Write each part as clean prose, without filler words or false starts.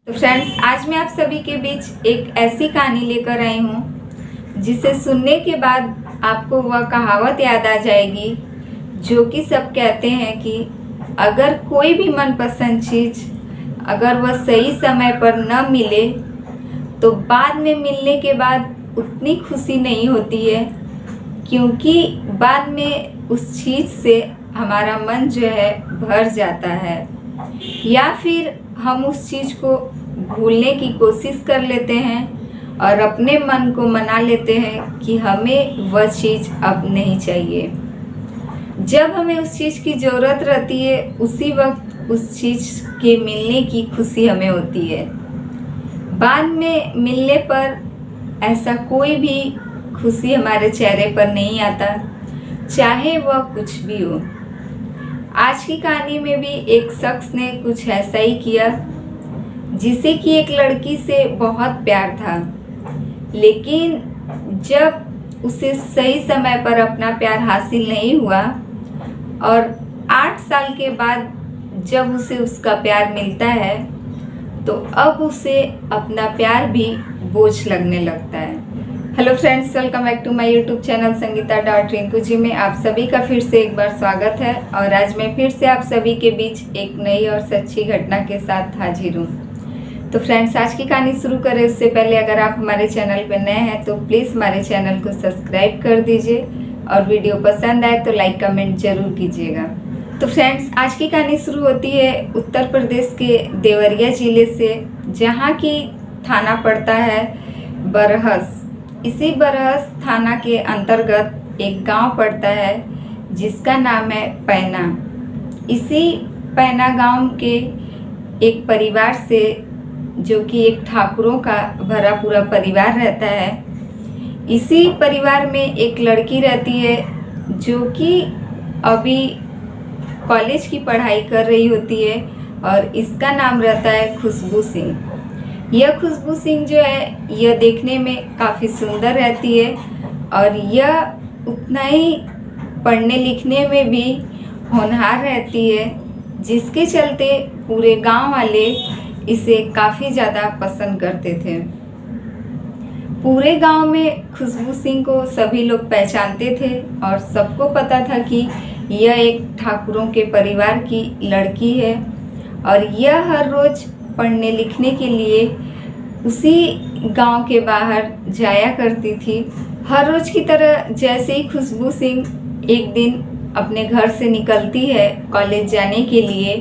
तो फ्रेंड्स, आज मैं आप सभी के बीच एक ऐसी कहानी लेकर आई हूँ जिसे सुनने के बाद आपको वह कहावत याद आ जाएगी जो कि सब कहते हैं कि अगर कोई भी मनपसंद चीज़ अगर वह सही समय पर न मिले तो बाद में मिलने के बाद उतनी खुशी नहीं होती है, क्योंकि बाद में उस चीज़ से हमारा मन जो है भर जाता है, या फिर हम उस चीज़ को भूलने की कोशिश कर लेते हैं और अपने मन को मना लेते हैं कि हमें वह चीज़ अब नहीं चाहिए। जब हमें उस चीज़ की ज़रूरत रहती है उसी वक्त उस चीज़ के मिलने की खुशी हमें होती है। बाद में मिलने पर ऐसा कोई भी खुशी हमारे चेहरे पर नहीं आता, चाहे वह कुछ भी हो। आज की कहानी में भी एक शख्स ने कुछ ऐसा ही किया, जिसे कि एक लड़की से बहुत प्यार था, लेकिन जब उसे सही समय पर अपना प्यार हासिल नहीं हुआ और 8 साल के बाद जब उसे उसका प्यार मिलता है तो अब उसे अपना प्यार भी बोझ लगने लगता है। Hello friends, welcome back to my YouTube channel Sangeeta dot Rinku ji में आप सभी का फिर से एक बार स्वागत है। और आज मैं फिर से आप सभी के बीच एक नई और सच्ची घटना के साथ हाजिर हूँ। तो फ्रेंड्स, आज की कहानी शुरू करें उससे पहले अगर आप हमारे चैनल पर नए हैं तो प्लीज़ हमारे चैनल को सब्सक्राइब कर दीजिए और वीडियो पसंद आए तो लाइक कमेंट ज़रूर कीजिएगा। तो फ्रेंड्स, आज की कहानी शुरू होती है उत्तर प्रदेश के देवरिया ज़िले से, जहाँ की थाना पड़ता है बरहस। इसी बरहस थाना के अंतर्गत एक गांव पड़ता है जिसका नाम है पैना। इसी पैना गांव के एक परिवार से, जो कि एक ठाकुरों का भरा पूरा परिवार रहता है, इसी परिवार में एक लड़की रहती है जो कि अभी कॉलेज की पढ़ाई कर रही होती है और इसका नाम रहता है खुशबू सिंह। यह खुशबू सिंह जो है यह देखने में काफ़ी सुंदर रहती है और यह उतना ही पढ़ने लिखने में भी होनहार रहती है, जिसके चलते पूरे गांव वाले इसे काफ़ी ज़्यादा पसंद करते थे। पूरे गांव में खुशबू सिंह को सभी लोग पहचानते थे और सबको पता था कि यह एक ठाकुरों के परिवार की लड़की है और यह हर रोज़ पढ़ने लिखने के लिए उसी गांव के बाहर जाया करती थी। हर रोज़ की तरह जैसे ही खुशबू सिंह एक दिन अपने घर से निकलती है कॉलेज जाने के लिए,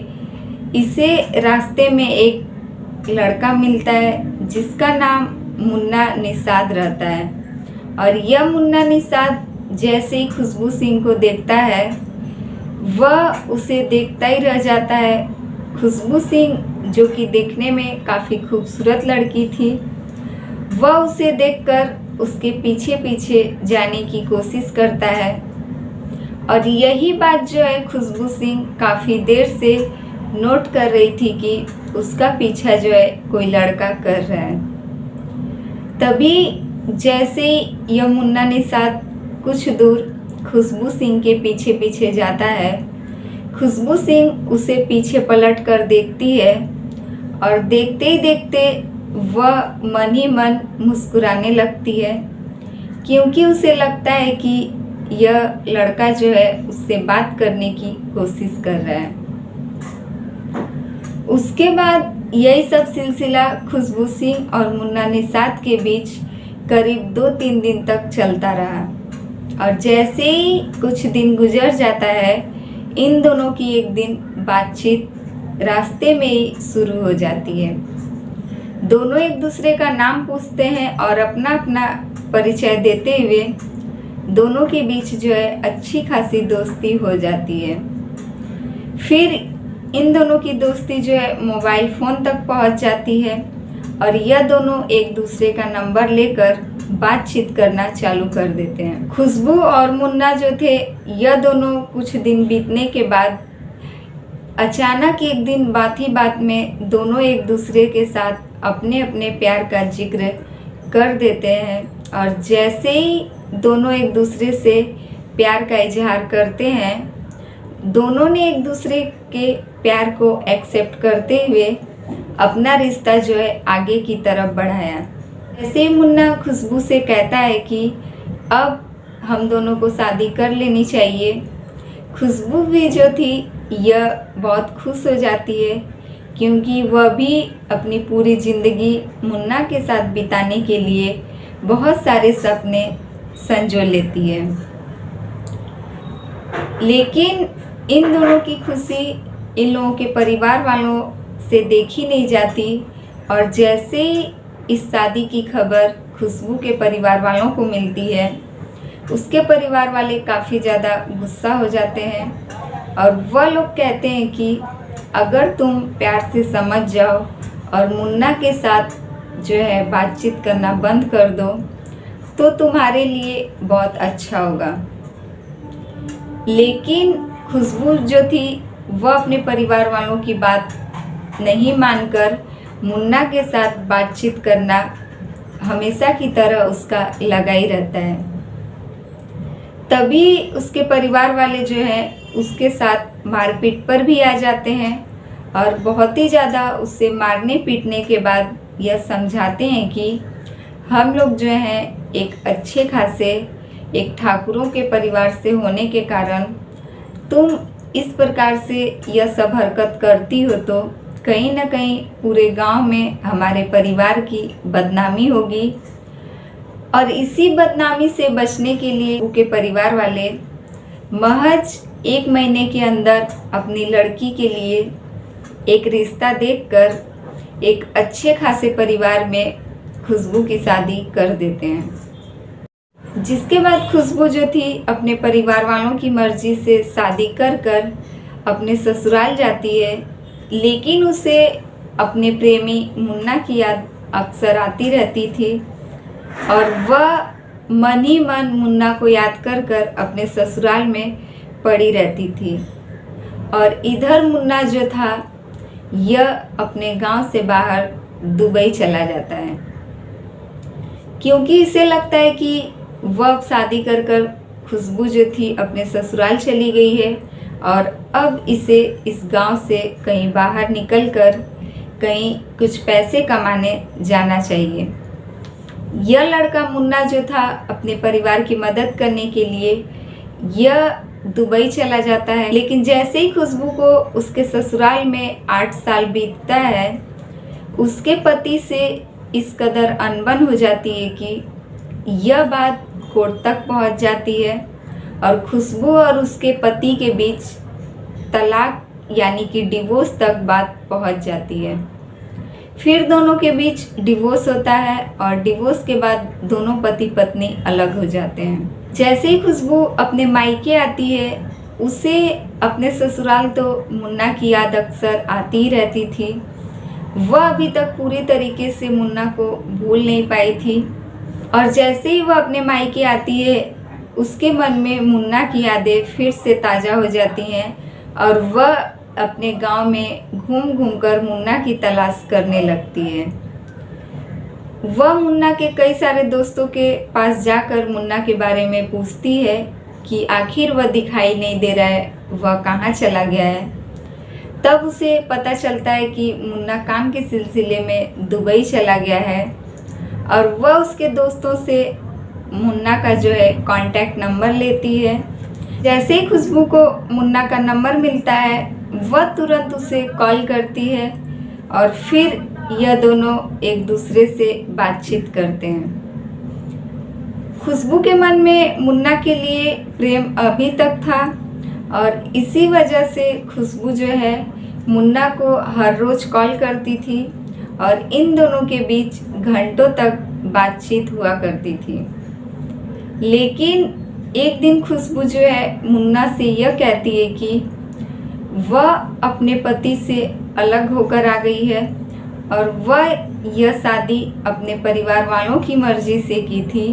इसे रास्ते में एक लड़का मिलता है जिसका नाम मुन्ना निषाद रहता है। और यह मुन्ना निषाद जैसे ही खुशबू सिंह को देखता है वह उसे देखता ही रह जाता है। खुशबू सिंह, जो कि देखने में काफ़ी खूबसूरत लड़की थी, वह उसे देखकर उसके पीछे पीछे जाने की कोशिश करता है। और यही बात जो है खुशबू सिंह काफ़ी देर से नोट कर रही थी कि उसका पीछा जो है कोई लड़का कर रहा है। तभी जैसे ही यह मुन्ना निषाद कुछ दूर खुशबू सिंह के पीछे पीछे जाता है, खुशबू सिंह उसे पीछे पलट कर देखती है और देखते ही देखते वह मन ही मन मुस्कुराने लगती है, क्योंकि उसे लगता है कि यह लड़का जो है उससे बात करने की कोशिश कर रहा है। उसके बाद यही सब सिलसिला खुशबू सिंह और मुन्ना निषाद के बीच करीब 2-3 दिन तक चलता रहा। और जैसे ही कुछ दिन गुजर जाता है, इन दोनों की एक दिन बातचीत रास्ते में ही शुरू हो जाती है। दोनों एक दूसरे का नाम पूछते हैं और अपना अपना परिचय देते हुए दोनों के बीच जो है अच्छी खासी दोस्ती हो जाती है। फिर इन दोनों की दोस्ती जो है मोबाइल फ़ोन तक पहुंच जाती है और यह दोनों एक दूसरे का नंबर लेकर बातचीत करना चालू कर देते हैं। खुशबू और मुन्ना जो थे, यह दोनों कुछ दिन बीतने के बाद अचानक एक दिन बात ही बात में दोनों एक दूसरे के साथ अपने अपने प्यार का जिक्र कर देते हैं। और जैसे ही दोनों एक दूसरे से प्यार का इजहार करते हैं, दोनों ने एक दूसरे के प्यार को एक्सेप्ट करते हुए अपना रिश्ता जो है आगे की तरफ बढ़ाया। जैसे ही मुन्ना खुशबू से कहता है कि अब हम दोनों को शादी कर लेनी चाहिए, खुशबू भी जो थी यह बहुत खुश हो जाती है, क्योंकि वह भी अपनी पूरी ज़िंदगी मुन्ना के साथ बिताने के लिए बहुत सारे सपने संजो लेती है। लेकिन इन दोनों की खुशी इन लोगों के परिवार वालों से देखी नहीं जाती, और जैसे ही इस शादी की खबर खुशबू के परिवार वालों को मिलती है, उसके परिवार वाले काफ़ी ज़्यादा गुस्सा हो जाते हैं और वह लोग कहते हैं कि अगर तुम प्यार से समझ जाओ और मुन्ना के साथ जो है बातचीत करना बंद कर दो तो तुम्हारे लिए बहुत अच्छा होगा। लेकिन खुशबू जो थी वह अपने परिवार वालों की बात नहीं मानकर मुन्ना के साथ बातचीत करना हमेशा की तरह उसका लगा ही रहता है। तभी उसके परिवार वाले जो हैं उसके साथ मारपीट पर भी आ जाते हैं और बहुत ही ज़्यादा उससे मारने पीटने के बाद यह समझाते हैं कि हम लोग जो हैं एक अच्छे खासे एक ठाकुरों के परिवार से होने के कारण तुम इस प्रकार से यह सब हरकत करती हो तो कहीं ना कहीं पूरे गांव में हमारे परिवार की बदनामी होगी, और इसी बदनामी से बचने के लिए उनके परिवार वाले महज 1 महीने के अंदर अपनी लड़की के लिए एक रिश्ता देखकर एक अच्छे खासे परिवार में खुशबू की शादी कर देते हैं। जिसके बाद खुशबू जो थी अपने परिवार वालों की मर्जी से शादी कर अपने ससुराल जाती है, लेकिन उसे अपने प्रेमी मुन्ना की याद अक्सर आती रहती थी और वह मन ही मन मुन्ना को याद कर अपने ससुराल में पड़ी रहती थी। और इधर मुन्ना जो था यह अपने गांव से बाहर दुबई चला जाता है, क्योंकि इसे लगता है कि वह शादी कर खुशबू जो थी अपने ससुराल चली गई है और अब इसे इस गांव से कहीं बाहर निकलकर कहीं कुछ पैसे कमाने जाना चाहिए। यह लड़का मुन्ना जो था अपने परिवार की मदद करने के लिए यह दुबई चला जाता है, लेकिन जैसे ही खुशबू को उसके ससुराल में 8 साल बीतता है, उसके पति से इस कदर अनबन हो जाती है कि यह बात कोर्ट तक पहुंच जाती है और खुशबू और उसके पति के बीच तलाक यानी कि डिवोर्स तक बात पहुंच जाती है। फिर दोनों के बीच डिवोर्स होता है और डिवोर्स के बाद दोनों पति पत्नी अलग हो जाते हैं। जैसे ही खुशबू अपने मायके आती है, उसे अपने ससुराल तो मुन्ना की याद अक्सर आती ही रहती थी। वह अभी तक पूरी तरीके से मुन्ना को भूल नहीं पाई थी, और जैसे ही वह अपने मायके आती है उसके मन में मुन्ना की यादें फिर से ताज़ा हो जाती हैं और वह अपने गांव में घूम कर मुन्ना की तलाश करने लगती है। वह मुन्ना के कई सारे दोस्तों के पास जाकर मुन्ना के बारे में पूछती है कि आखिर वह दिखाई नहीं दे रहा है, वह कहाँ चला गया है। तब उसे पता चलता है कि मुन्ना काम के सिलसिले में दुबई चला गया है और वह उसके दोस्तों से मुन्ना का जो है कांटेक्ट नंबर लेती है। जैसे ही खुशबू को मुन्ना का नंबर मिलता है, वह तुरंत उसे कॉल करती है और फिर यह दोनों एक दूसरे से बातचीत करते हैं। खुशबू के मन में मुन्ना के लिए प्रेम अभी तक था और इसी वजह से खुशबू जो है मुन्ना को हर रोज़ कॉल करती थी और इन दोनों के बीच घंटों तक बातचीत हुआ करती थी। लेकिन एक दिन खुशबू जो है मुन्ना से यह कहती है कि वह अपने पति से अलग होकर आ गई है और वह यह शादी अपने परिवार वालों की मर्जी से की थी,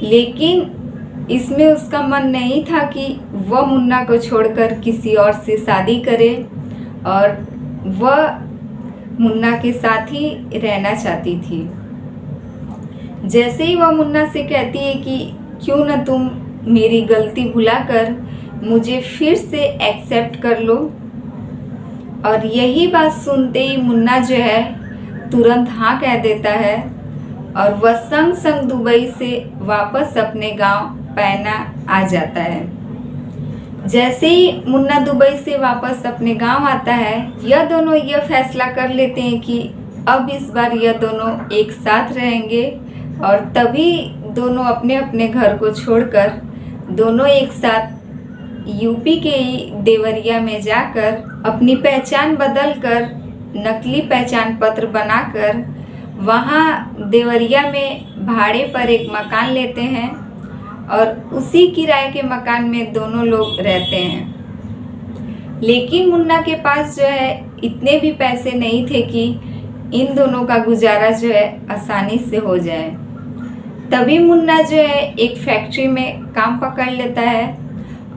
लेकिन इसमें उसका मन नहीं था कि वह मुन्ना को छोड़कर किसी और से शादी करे और वह मुन्ना के साथ ही रहना चाहती थी। जैसे ही वह मुन्ना से कहती है कि क्यों न तुम मेरी गलती भुलाकर मुझे फिर से एक्सेप्ट कर लो, और यही बात सुनते ही मुन्ना जो है तुरंत हाँ कह देता है और वह संग संग दुबई से वापस अपने गांव पैना आ जाता है। जैसे ही मुन्ना दुबई से वापस अपने गांव आता है, यह दोनों यह फैसला कर लेते हैं कि अब इस बार यह दोनों एक साथ रहेंगे और तभी दोनों अपने अपने घर को छोड़कर दोनों एक साथ यूपी के ही देवरिया में जाकर अपनी पहचान बदलकर नकली पहचान पत्र बनाकर वहाँ देवरिया में भाड़े पर एक मकान लेते हैं और उसी किराए के मकान में दोनों लोग रहते हैं। लेकिन मुन्ना के पास जो है इतने भी पैसे नहीं थे कि इन दोनों का गुजारा जो है आसानी से हो जाए। तभी मुन्ना जो है एक फैक्ट्री में काम पकड़ लेता है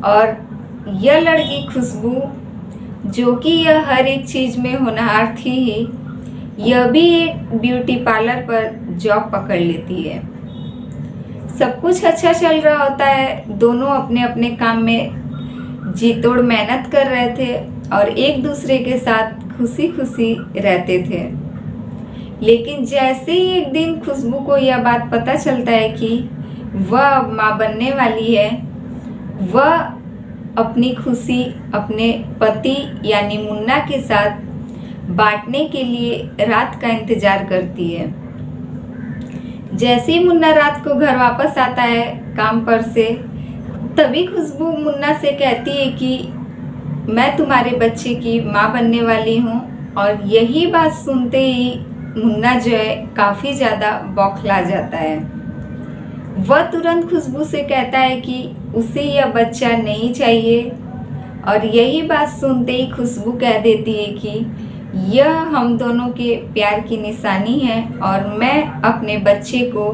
और यह लड़की खुशबू, जो कि यह हर एक चीज़ में होनहार थी ही, यह भी एक ब्यूटी पार्लर पर जॉब पकड़ लेती है। सब कुछ अच्छा चल रहा होता है, दोनों अपने अपने काम में जी तोड़ मेहनत कर रहे थे और एक दूसरे के साथ खुशी खुशी रहते थे। लेकिन जैसे ही एक दिन खुशबू को यह बात पता चलता है कि वह अब माँ बनने वाली है, वह अपनी खुशी अपने पति यानी मुन्ना के साथ बांटने के लिए रात का इंतजार करती है। जैसे ही मुन्ना रात को घर वापस आता है काम पर से, तभी खुशबू मुन्ना से कहती है कि मैं तुम्हारे बच्चे की माँ बनने वाली हूँ। और यही बात सुनते ही मुन्ना जो है काफ़ी ज़्यादा बौखला जाता है। वह तुरंत खुशबू से कहता है कि उसे यह बच्चा नहीं चाहिए और यही बात सुनते ही खुशबू कह देती है कि यह हम दोनों के प्यार की निशानी है और मैं अपने बच्चे को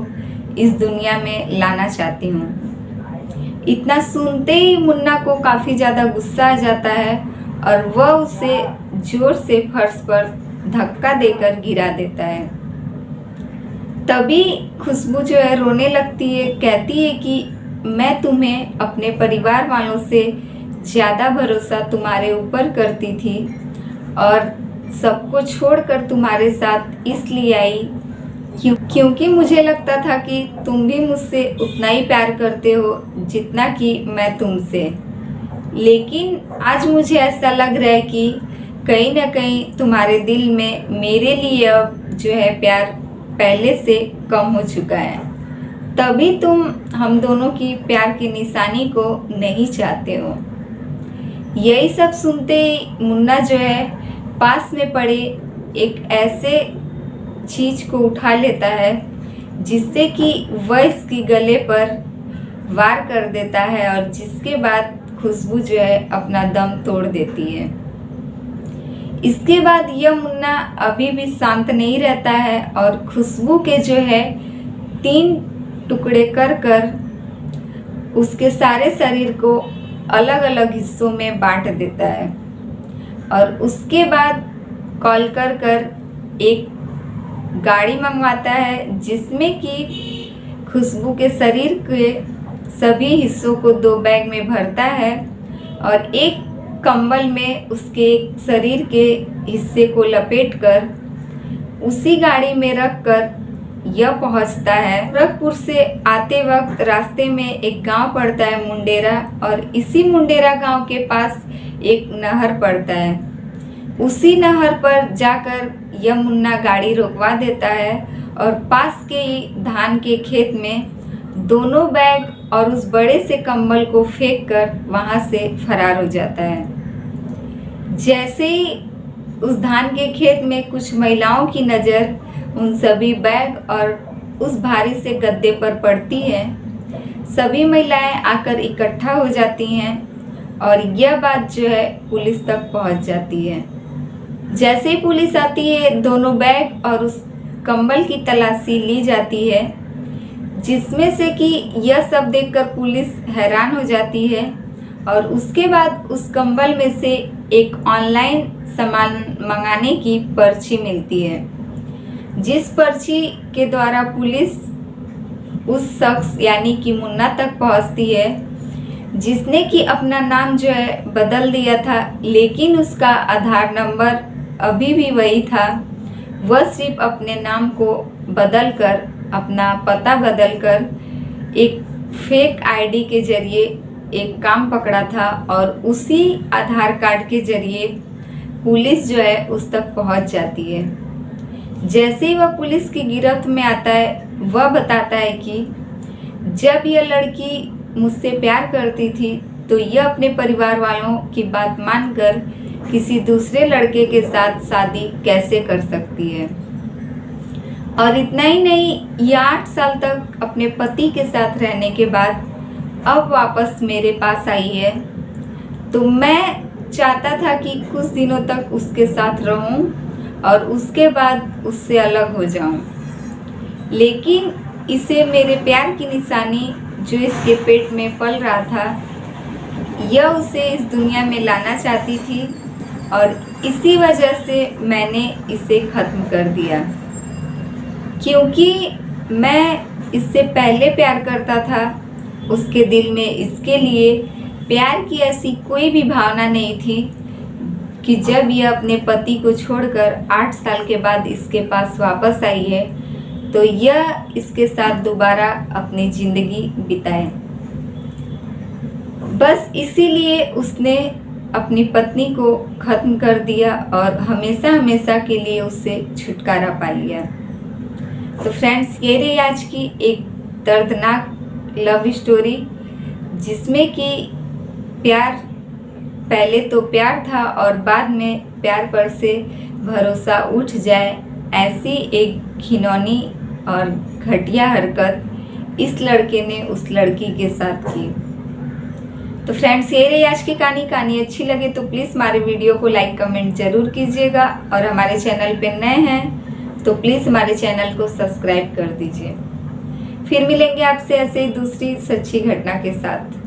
इस दुनिया में लाना चाहती हूँ। इतना सुनते ही मुन्ना को काफ़ी ज़्यादा गुस्सा आ जाता है और वह उसे जोर से फर्श पर धक्का देकर गिरा देता है। तभी खुशबू जो है रोने लगती है, कहती है कि मैं तुम्हें अपने परिवार वालों से ज़्यादा भरोसा तुम्हारे ऊपर करती थी और सबको छोड़कर तुम्हारे साथ इसलिए आई क्योंकि मुझे लगता था कि तुम भी मुझसे उतना ही प्यार करते हो जितना कि मैं तुमसे। लेकिन आज मुझे ऐसा लग रहा है कि कहीं ना कहीं तुम्हारे दिल में मेरे लिए अब जो है प्यार पहले से कम हो चुका है, तभी तुम हम दोनों की प्यार की निशानी को नहीं चाहते हो। यही सब सुनते ही मुन्ना जो है पास में पड़े एक ऐसे चीज़ को उठा लेता है जिससे कि वह इसकी गले पर वार कर देता है और जिसके बाद खुशबू जो है अपना दम तोड़ देती है। इसके बाद यह मुन्ना अभी भी शांत नहीं रहता है और खुशबू के जो है 3 टुकड़े कर कर उसके सारे शरीर को अलग अलग हिस्सों में बांट देता है और उसके बाद कॉल कर कर एक गाड़ी मंगवाता है जिसमें कि खुशबू के शरीर के सभी हिस्सों को 2 बैग में भरता है और एक कंबल में उसके शरीर के हिस्से को लपेटकर उसी गाड़ी में रखकर यह पहुंचता है। गोरखपुर से आते वक्त रास्ते में एक गांव पड़ता है मुंडेरा और इसी मुंडेरा गांव के पास एक नहर पड़ता है। उसी नहर पर जाकर यह मुन्ना गाड़ी रोकवा देता है और पास के ही धान के खेत में दोनों बैग और उस बड़े से कंबल को फेंक कर वहाँ से फरार हो जाता है। जैसे ही उस धान के खेत में कुछ महिलाओं की नज़र उन सभी बैग और उस भारी से गद्दे पर पड़ती है, सभी महिलाएं आकर इकट्ठा हो जाती हैं और यह बात जो है पुलिस तक पहुंच जाती है। जैसे ही पुलिस आती है, दोनों बैग और उस कंबल की तलाशी ली जाती है, जिसमें से कि यह सब देखकर पुलिस हैरान हो जाती है और उसके बाद उस कंबल में से एक ऑनलाइन सामान मंगाने की पर्ची मिलती है, जिस पर्ची के द्वारा पुलिस उस शख्स यानी कि मुन्ना तक पहुंचती है जिसने कि अपना नाम जो है बदल दिया था, लेकिन उसका आधार नंबर अभी भी वही था। वह सिर्फ अपने नाम को बदलकर, अपना पता बदलकर एक फेक आईडी के जरिए एक काम पकड़ा था और उसी आधार कार्ड के जरिए पुलिस जो है उस तक पहुंच जाती है। जैसे ही वह पुलिस की गिरफ्त में आता है, वह बताता है कि जब यह लड़की मुझसे प्यार करती थी तो यह अपने परिवार वालों की बात मानकर किसी दूसरे लड़के के साथ शादी कैसे कर सकती है। और इतना ही नहीं, यह 8 साल तक अपने पति के साथ रहने के बाद अब वापस मेरे पास आई है। तो मैं चाहता था कि कुछ दिनों तक उसके साथ रहूं और उसके बाद उससे अलग हो जाऊं, लेकिन इसे मेरे प्यार की निशानी जो इसके पेट में पल रहा था, यह उसे इस दुनिया में लाना चाहती थी और इसी वजह से मैंने इसे ख़त्म कर दिया। क्योंकि मैं इससे पहले प्यार करता था, उसके दिल में इसके लिए प्यार की ऐसी कोई भी भावना नहीं थी कि जब यह अपने पति को छोड़कर 8 साल के बाद इसके पास वापस आई है तो यह इसके साथ दोबारा अपनी ज़िंदगी बिताए। बस इसीलिए उसने अपनी पत्नी को ख़त्म कर दिया और हमेशा हमेशा के लिए उससे छुटकारा पा लिया। तो फ्रेंड्स, ये रही आज की एक दर्दनाक लव स्टोरी, जिसमें कि प्यार, पहले तो प्यार था और बाद में प्यार पर से भरोसा उठ जाए, ऐसी एक घिनौनी और घटिया हरकत इस लड़के ने उस लड़की के साथ की। तो फ्रेंड्स, ये रही आज की कहानी अच्छी लगे तो प्लीज़ हमारे वीडियो को लाइक कमेंट ज़रूर कीजिएगा और हमारे चैनल पे नए हैं तो प्लीज़ हमारे चैनल को सब्सक्राइब कर दीजिए। फिर मिलेंगे आपसे ऐसे ही दूसरी सच्ची घटना के साथ।